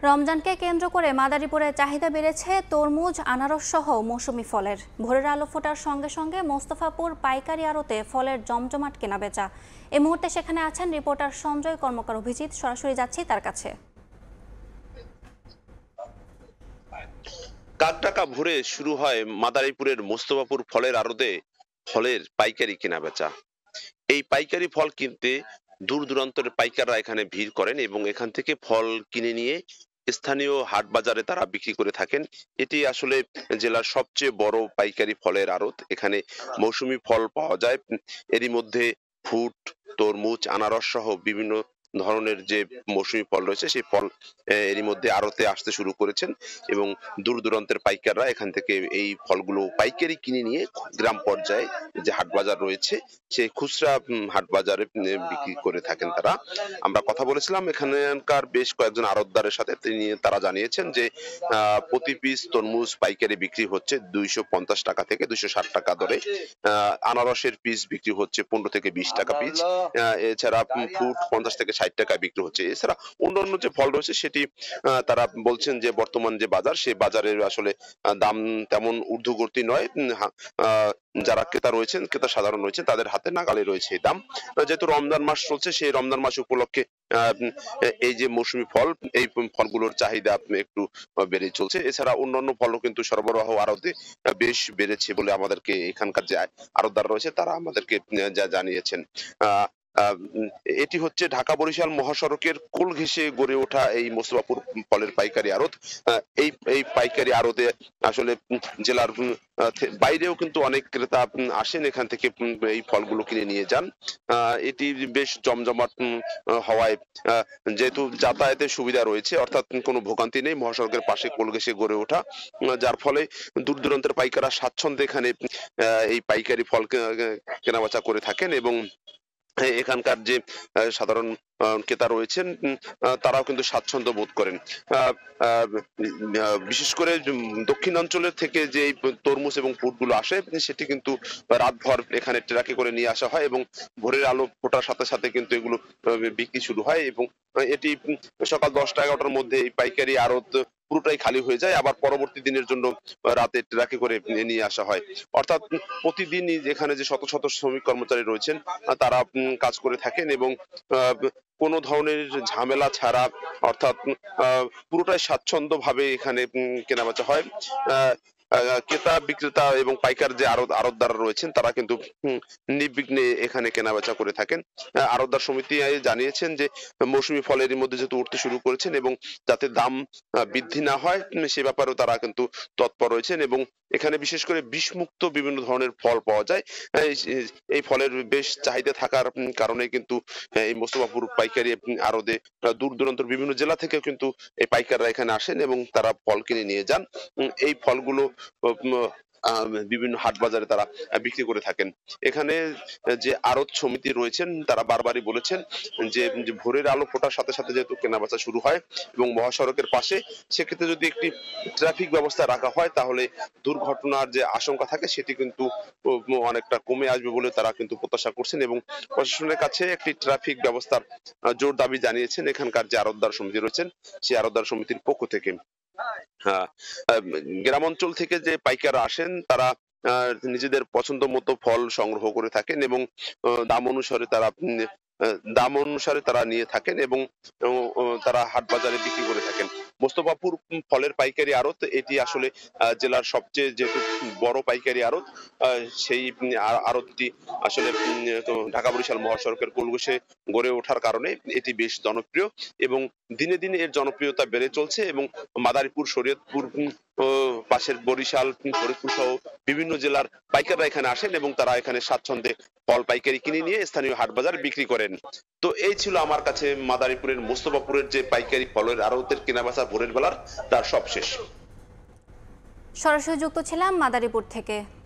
রমজানকে কেন্দ্র করে মাদারীপুরে চাহিদা বেড়েছে তরমুজ, আনারস সহ মৌসুমি ফলের। ভোরের আলো ফোটার সঙ্গে সঙ্গে মোস্তফাপুর পাইকারি আড়তে ফলের জমজমাট কেনাবেচা। এই মুহূর্তে সেখানে আছেন রিপোর্টার সঞ্জয় কর্মকার অভিজিৎ। সরাসরি যাচ্ছি তার কাছে। কাকডাকা ভোরে শুরু হয় মাদারীপুরের মোস্তফাপুর ফলের আড়তে ফলের পাইকারি কেনাবেচা। এই পাইকারি ফল কিনতে দূর দূরান্তের পাইকাররা এখানে ভিড় করেন এবং এখান থেকে ফল কিনে নিয়ে স্থানীয় হাট বাজারে তারা বিক্রি করে থাকেন। এটি আসলে জেলার সবচেয়ে বড় পাইকারি ফলের আড়ত। এখানে মৌসুমী ফল পাওয়া যায়। এরই মধ্যে ফ্রুট, তরমুজ, আনারস সহ বিভিন্ন ধরনের যে মৌসুমী ফল রয়েছে সেই ফল এরই মধ্যে আড়তে আসতে শুরু করেছেন এবং দূর দূরান্তের পাইকাররা এখান থেকে এই ফলগুলো পাইকারি কিনে নিয়ে গ্রাম পর্যায়ে যে হাট বাজার রয়েছে সেই খুচরা হাট বাজারে বিক্রি করে থাকেন তারা। আমরা কথা বলেছিলাম এখানকার বেশ কয়েকজন আড়তদারের সাথে, তারা জানিয়েছেন যে প্রতি পিস তরমুজ পাইকারি বিক্রি হচ্ছে 250 টাকা থেকে 260 টাকা দরে। আনারসের পিস বিক্রি হচ্ছে 15 থেকে 20 টাকা পিস। এছাড়া ফ্রুট 50 থেকে 60 টাকায় বিক্রি হচ্ছে। এছাড়া অন্যান্য যে ফল রয়েছে সেটি তারা বলছেন যে বর্তমান যে বাজার সেই বাজারের আসলে দাম তেমন ঊর্ধ্বগতি নয়। যারা ক্রেতা রয়েছেন, ক্রেতা সাধারণ রয়েছে, তাদের হাতে নাগালে রয়েছে এই দাম। যেহেতু রমজান মাস চলছে, সেই রমজান মাস উপলক্ষে এই যে মৌসুমী ফল, এই ফলগুলোর চাহিদা একটু বেড়ে চলছে। এছাড়া অন্যান্য ফলও কিন্তু সরবরাহ আড়তে বেশ বেড়েছে বলে আমাদেরকে এখানকার যে আড়তদার রয়েছে তারা আমাদেরকে যা জানিয়েছেন। আহ এটি হচ্ছে ঢাকা বরিশাল মহাসড়কের কোল ঘেঁষে গড়ে ওঠা এই মোস্তফাপুর ফলের পাইকারি আড়ত। এই পাইকারি আড়তে আসলে জেলার বাইরেও কিন্তু অনেক ক্রেতা আসেন এখান থেকে এই ফলগুলো কিনে নিয়ে যান। এটি বেশ জমজমাট হওয়ায় যেহেতু যাতায়াতের সুবিধা রয়েছে, অর্থাৎ কোনো ভোগান্তি নেই, মহাসড়কের পাশে কোল ঘেঁষে গড়ে ওঠা, যার ফলে দূর দূরান্তের পাইকাররা স্বাচ্ছন্দ্যে এখানে এই পাইকারি ফল কেনাবেচা করে থাকেন এবং এখানকার যে সাধারণ ক্রেতা রয়েছেন তারাও কিন্তু স্বাচ্ছন্দ্য বোধ করেন। বিশেষ করে দক্ষিণাঞ্চলের থেকে যে তরমুজ এবং ফ্রুট গুলো আসে সেটি কিন্তু রাতভর এখানে ট্রাকে করে নিয়ে আসা হয় এবং ভোরের আলো ফোটার সাথে সাথে কিন্তু এগুলো বিক্রি শুরু হয় এবং এটি সকাল 10টা-11টার মধ্যে এই পাইকারি আড়ত পুরোটাই খালি হয়ে যায়, আবার পরবর্তী দিনের জন্য রাতে ট্রাকে করে নিয়ে আসা হয়। অর্থাৎ প্রতিদিনই এখানে যে শত শত শ্রমিক কর্মচারী রয়েছেন তারা কাজ করে থাকেন এবং কোনো ধরনের ঝামেলা ছাড়া, অর্থাৎ পুরোটাই স্বাচ্ছন্দ্য ভাবে এখানে কেনাবেচা হয়। ক্রেতা বিক্রেতা এবং পাইকার যে আড়তদাররা রয়েছেন তারা কিন্তু নির্বিঘ্নে এখানে কেনাবেচা করে থাকেন। আড়তদার সমিতি জানিয়েছেন যে মৌসুমী ফলের মধ্যে যেহেতু উঠতে শুরু করেছেন এবং যাতে দাম বৃদ্ধি না হয় সে ব্যাপারেও তারা কিন্তু তৎপর রয়েছেন এবং এখানে বিশেষ করে বিষমুক্ত বিভিন্ন ধরনের ফল পাওয়া যায়। এই ফলের বেশ চাহিদা থাকার কারণে কিন্তু এই মোস্তফাপুর পাইকারি আড়তে দূর দূরান্তের বিভিন্ন জেলা থেকে কিন্তু এই পাইকাররা এখানে আসেন এবং তারা ফল কিনে নিয়ে যান। এই ফলগুলো বিভিন্ন হাট বাজারে তারা বিক্রি করে থাকেন। এখানে যে আড়ত সমিতি রয়েছেন তারা বারবারই বলেছেন যে ভোরের আলো ফোটার সাথে সাথে যেহেতু কেনাবেচা শুরু হয় এবং মহাসড়কের পাশে, সেক্ষেত্রে যদি একটি ট্রাফিক ব্যবস্থা রাখা হয় তাহলে দুর্ঘটনার যে আশঙ্কা থাকে সেটি কিন্তু অনেকটা কমে আসবে বলে তারা কিন্তু প্রত্যাশা করছেন এবং প্রশাসনের কাছে একটি ট্রাফিক ব্যবস্থার জোর দাবি জানিয়েছেন এখানকার যে আড়তদার সমিতি রয়েছেন সেই আড়তদার সমিতির পক্ষ থেকে। গ্রাম অঞ্চল থেকে যে পাইকাররা আসেন তারা নিজেদের পছন্দ মতো ফল সংগ্রহ করে থাকেন এবং দাম অনুসারে তারা নিয়ে থাকেন এবং তারা হাট বাজারে বিক্রি করে থাকেন। মোস্তফাপুর ফলের পাইকারি আড়ত এটি আসলে জেলার সবচেয়ে যেহেতু বড় পাইকারি আড়ত, সেই আড়তটি আসলে ঢাকা বরিশাল মহাসড়কের কোল ঘেঁষে গড়ে ওঠার কারণে এটি বেশ জনপ্রিয় এবং দিনে দিনে এর জনপ্রিয়তা বেড়ে চলছে এবং মাদারীপুর, শরীয়তপুর, পাশের বরিশাল, ফরিদপুর সহ বিভিন্ন জেলার পাইকাররা এখানে আসেন এবং তারা এখানে স্বাচ্ছন্দ্যে ফল পাইকারি কিনে নিয়ে স্থানীয় হাট বাজার বিক্রি করেন। তো এই ছিল আমার কাছে মাদারীপুরের মোস্তফাপুরের যে পাইকারি ফলের আড়তের কেনাবেচা ভোরের বেলার তার সবশেষ। সরাসরি যুক্ত ছিলাম মাদারীপুর থেকে।